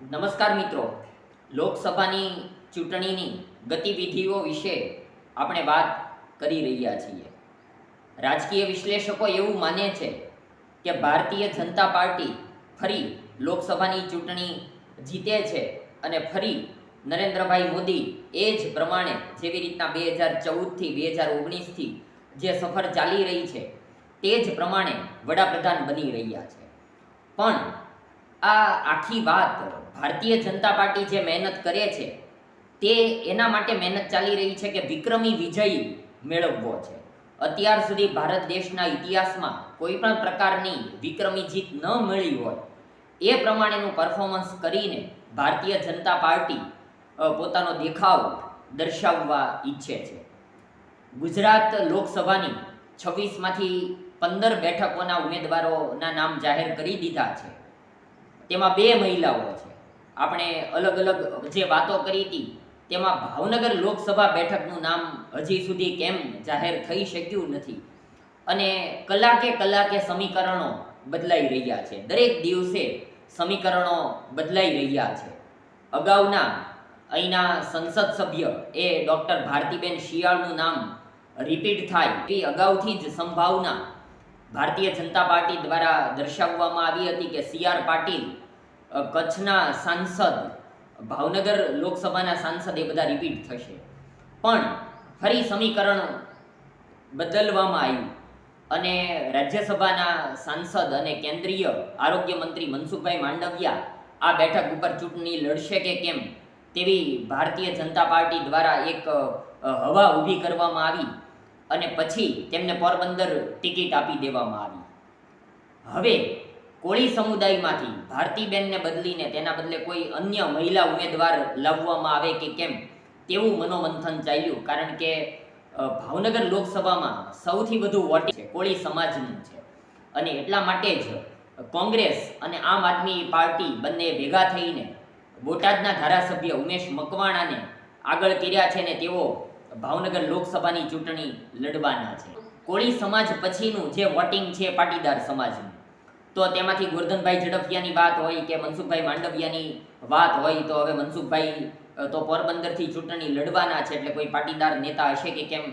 નમસ્કાર મિત્રો, લોકસભાની ચૂંટણીની ગતિવિધિઓ વિશે આપણે વાત કરી રહ્યા છીએ. રાજકીય વિશ્લેષકો એવું માને છે કે ભારતીય જનતા પાર્ટી ફરી લોકસભાની ચૂંટણી જીતે છે અને ફરી નરેન્દ્રભાઈ મોદી એ જ પ્રમાણે જેવી રીતના 2014થી 2019થી જે સફર ચાલી રહી છે તે જ પ્રમાણે વડાપ્રધાન બની રહ્યા છે. પણ આ આખી વાત ભારતીય જનતા પાર્ટી જે મહેનત કરે છે તે એના માટે મહેનત ચાલી રહી છે કે વિક્રમી વિજય મેળવવો છે. અત્યાર સુધી ભારત દેશના ઇતિહાસમાં કોઈ પણ પ્રકારની વિક્રમી જીત ન મળી હોય એ પ્રમાણેનું પરફોર્મન્સ કરીને ભારતીય જનતા પાર્ટી પોતાનો દેખાવ દર્શાવવા ઈચ્છે છે. ગુજરાત લોકસભાની 26માંથી 15 બેઠકોના ઉમેદવારોના નામ જાહેર કરી દીધા છે. તેમાં 2 મહિલાઓ છે. આપણે અલગ અલગ જે વાતો કરી હતી તેમાં ભાવનગર લોકસભા બેઠકનું નામ હજી સુધી કેમ જાહેર થઈ શક્યું નથી અને કલાકે સમીકરણો બદલાઈ રહ્યા છે. દરેક દિવસે સમીકરણો બદલાઈ રહ્યા છે. અગાઉના અહીંના સંસદ સભ્ય એ ડૉક્ટર ભારતીબેન શિયાળનું નામ રિપીટ થાય એ અગાઉથી જ સંભાવના ભારતીય જનતા પાર્ટી દ્વારા દર્શાવવામાં આવી હતી કે સી.આર. પાટીલ કચ્છના સાંસદ, ભાવનગર લોકસભાના સાંસદ એ બધા રિપીટ થશે. પણ ફરી સમીકરણ બદલવામાં આવ્યું અને રાજ્યસભાના સાંસદ અને કેન્દ્રીય આરોગ્ય મંત્રી મનસુખભાઈ માંડવિયા આ બેઠક ઉપર ચૂંટણી લડશે કે કેમ તેવી ભારતીય જનતા પાર્ટી દ્વારા એક હવા ઊભી કરવામાં આવી અને પછી તેમને પોરબંદર ટિકિટ આપી દેવામાં આવી. હવે કોળી સમુદાયમાંથી ભારતીબેનને બદલીને તેના બદલે કોઈ અન્ય મહિલા ઉમેદવાર લાવવામાં આવે કે કેમ તેવું મનોમંથન ચાલ્યું, કારણ કે ભાવનગર લોકસભામાં સૌથી વધુ વોટિંગ છે કોળી સમાજનું છે અને એટલા માટે જ કોંગ્રેસ અને આમ આદમી પાર્ટી બંને ભેગા થઈને બોટાદના ધારાસભ્ય ઉમેશ મકવાણાને આગળ કર્યા છે ને તેઓ ભાવનગર લોકસભાની ચૂંટણી લડવાના છે. કોળી સમાજ પછીનું જે વોટિંગ છે પાટીદાર સમાજનું, તો તેમાંથી ગોરધનભાઈ ઝડફિયાની વાત હોય કે મનસુખભાઈ માંડવિયાની વાત હોય તો હવે મનસુખભાઈ તો પોરબંદરથી ચૂંટણી લડવાના છે એટલે કોઈ પાટીદાર નેતા હશે કે કેમ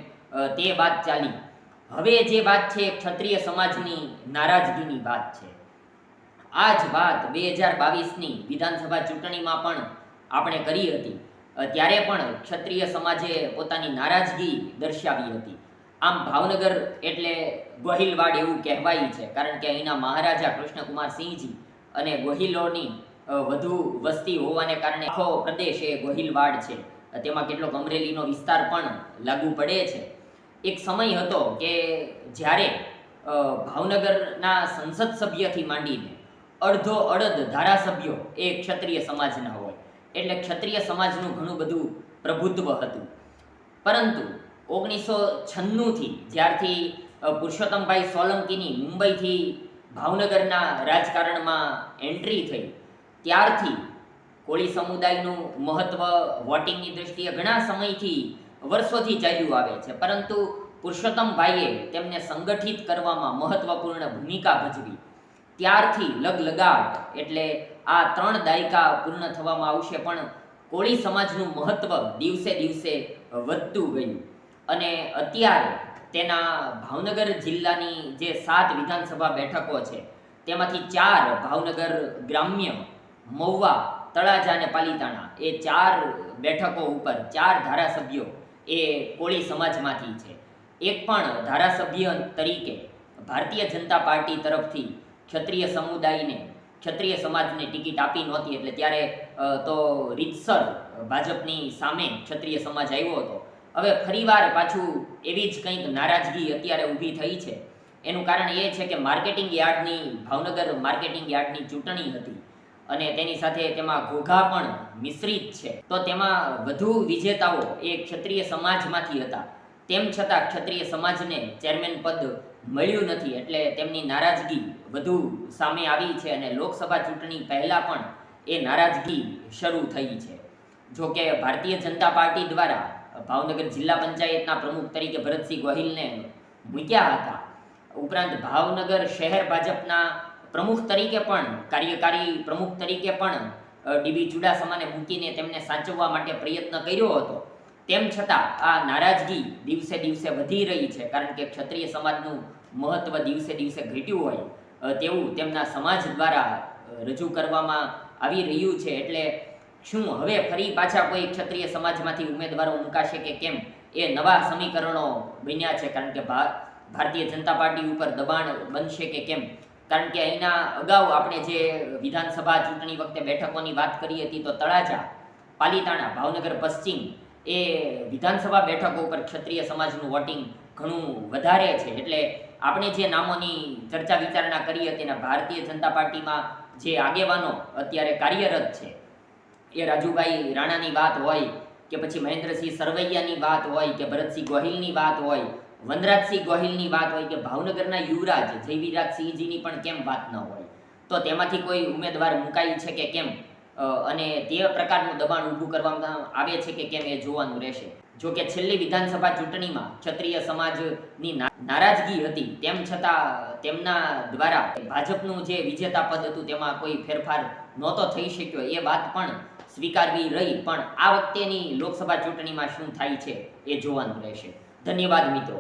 તે વાત ચાલી. હવે જે વાત છે ક્ષત્રિય સમાજની નારાજગીની વાત છે. આ જ વાત 2022ની વિધાનસભા ચૂંટણીમાં પણ આપણે કરી હતી. ત્યારે પણ ક્ષત્રિય સમાજે પોતાની નારાજગી દર્શાવી હતી. આમ ભાવનગર એટલે ગોહિલવાડ એવું કહેવાય છે, કારણ કે અહીંના મહારાજા કૃષ્ણકુમાર સિંહજી અને ગોહિલોની વધુ વસ્તી હોવાને કારણે આખો પ્રદેશ એ ગોહિલવાડ છે. તેમાં કેટલોક અમરેલીનો વિસ્તાર પણ લાગુ પડે છે. એક સમય હતો કે જ્યારે ભાવનગરના સંસદ સભ્યથી માંડીને અડધો અડધ ધારાસભ્યો એ ક્ષત્રિય સમાજના હોય એટલે ક્ષત્રિય સમાજનું ઘણું બધું પ્રભુત્વ હતું. પરંતુ 1996થી જ્યારથી પુરુષોત્તમભાઈ સોલંકીની મુંબઈથી ભાવનગરના રાજકારણમાં એન્ટ્રી થઈ ત્યારથી કોળી સમુદાયનું મહત્ત્વ વોટિંગની દ્રષ્ટિએ ઘણા સમયથી વર્ષોથી ચાલ્યું આવે છે. પરંતુ પુરુષોત્તમભાઈએ તેમને સંગઠિત કરવામાં મહત્ત્વપૂર્ણ ભૂમિકા ભજવી. ત્યારથી લગલગાટ એટલે આ 3 દાયકા પૂર્ણ થવામાં આવશે પણ કોળી સમાજનું મહત્ત્વ દિવસે દિવસે વધતું ગયું અને અત્યારે તેના ભાવનગર જિલ્લાની જે 7 વિધાનસભા બેઠકો છે તેમાંથી 4 ભાવનગર ગ્રામ્ય, મહુવા, તળાજા અને પાલીતાણા એ 4 બેઠકો ઉપર 4 ધારાસભ્યો એ કોળી સમાજમાંથી છે. એક પણ ધારાસભ્ય તરીકે ભારતીય જનતા પાર્ટી તરફથી ક્ષત્રિય સમુદાયને, ક્ષત્રિય સમાજને ટિકિટ આપી નહોતી એટલે ત્યારે તો રીતસર ભાજપની સામે ક્ષત્રિય સમાજ આવ્યો હતો. હવે ફરીવાર પાછું એવી જ કંઈક નારાજગી અત્યારે ઊભી થઈ છે. એનું કારણ એ છે કે માર્કેટિંગ યાર્ડની, ભાવનગર માર્કેટિંગ યાર્ડની ચૂંટણી હતી અને તેની સાથે તેમાં ઘોઘા પણ મિશ્રિત છે. તો તેમાં વધુ વિજેતાઓ એ ક્ષત્રિય સમાજમાંથી હતા. તેમ છતાં ક્ષત્રિય સમાજને ચેરમેન પદ મળ્યું નથી એટલે તેમની નારાજગી વધુ સામે આવી છે અને લોકસભા ચૂંટણી પહેલાં પણ એ નારાજગી શરૂ થઈ છે. જો કે ભારતીય જનતા પાર્ટી દ્વારા ભાવનગર જિલ્લા પંચાયતના પ્રમુખ તરીકે ભરતસિંહ ગોહિલને મૂક્યા હતા. ઉપરાંત ભાવનગર શહેર ભાજપના પ્રમુખ તરીકે પણ, કાર્યકારી પ્રમુખ તરીકે પણ ડીબી ચુડાસમાને મૂકીને તેમને સાચવવા માટે પ્રયત્ન કર્યો હતો. તેમ છતાં આ નારાજગી દિવસે દિવસે વધી રહી છે, કારણ કે ક્ષત્રિય સમાજનું મહત્વ દિવસે દિવસે ઘટ્યું હોય તેવું તેમના સમાજ દ્વારા રજૂ કરવામાં આવી રહ્યું છે. એટલે શું હવે ફરી પાછા કોઈ ક્ષત્રિય સમાજમાંથી ઉમેદવારો મુકાશે કે કેમ, એ નવા સમીકરણો બન્યા છે. કારણ કે ભારતીય જનતા પાર્ટી ઉપર દબાણ બનશે કે કેમ, કારણ કે અહીંના અગાઉ આપણે જે વિધાનસભા ચૂંટણી વખતે બેઠકોની વાત કરી હતી, તો તળાજા, પાલીતાણા, ભાવનગર પશ્ચિમ એ વિધાનસભા બેઠકો ઉપર ક્ષત્રિય સમાજનું વોટિંગ ઘણું વધારે છે. એટલે આપણે જે નામોની ચર્ચા વિચારણા કરી હતી ને, ભારતીય જનતા પાર્ટીમાં જે આગેવાનો અત્યારે કાર્યરત છે, એ રાજુભાઈ રાણાની વાત હોય કે પછી મહેન્દ્રસિંહ સરવૈયાની વાત હોય કે ભરતસિંહ ગોહિલની વાત હોય, વનરાજસિંહ ગોહિલની વાત હોય કે ભાવનગરના યુવરાજ જયવીરાજસિંહજીની પણ કેમ વાત ન હોય, તો તેમાંથી કોઈ ઉમેદવાર મુકાય છે કે કેમ અને તે પ્રકારનું દબાણ ઊભું કરવામાં આવે છે કે કેમ, એ જોવાનું રહેશે. જો કે છેલ્લી વિધાનસભા ચૂંટણીમાં ક્ષત્રિય સમાજની નારાજગી હતી, તેમ છતાં તેમના દ્વારા ભાજપનું જે વિજેતા પદ હતું તેમાં કોઈ ફેરફાર નહોતો થઈ શક્યો. એ વાત પણ સ્વીકારવી રહી. પણ આ વખતેની લોકસભા ચૂંટણીમાં શું થાય છે એ જોવાનું રહેશે. ધન્યવાદ મિત્રો.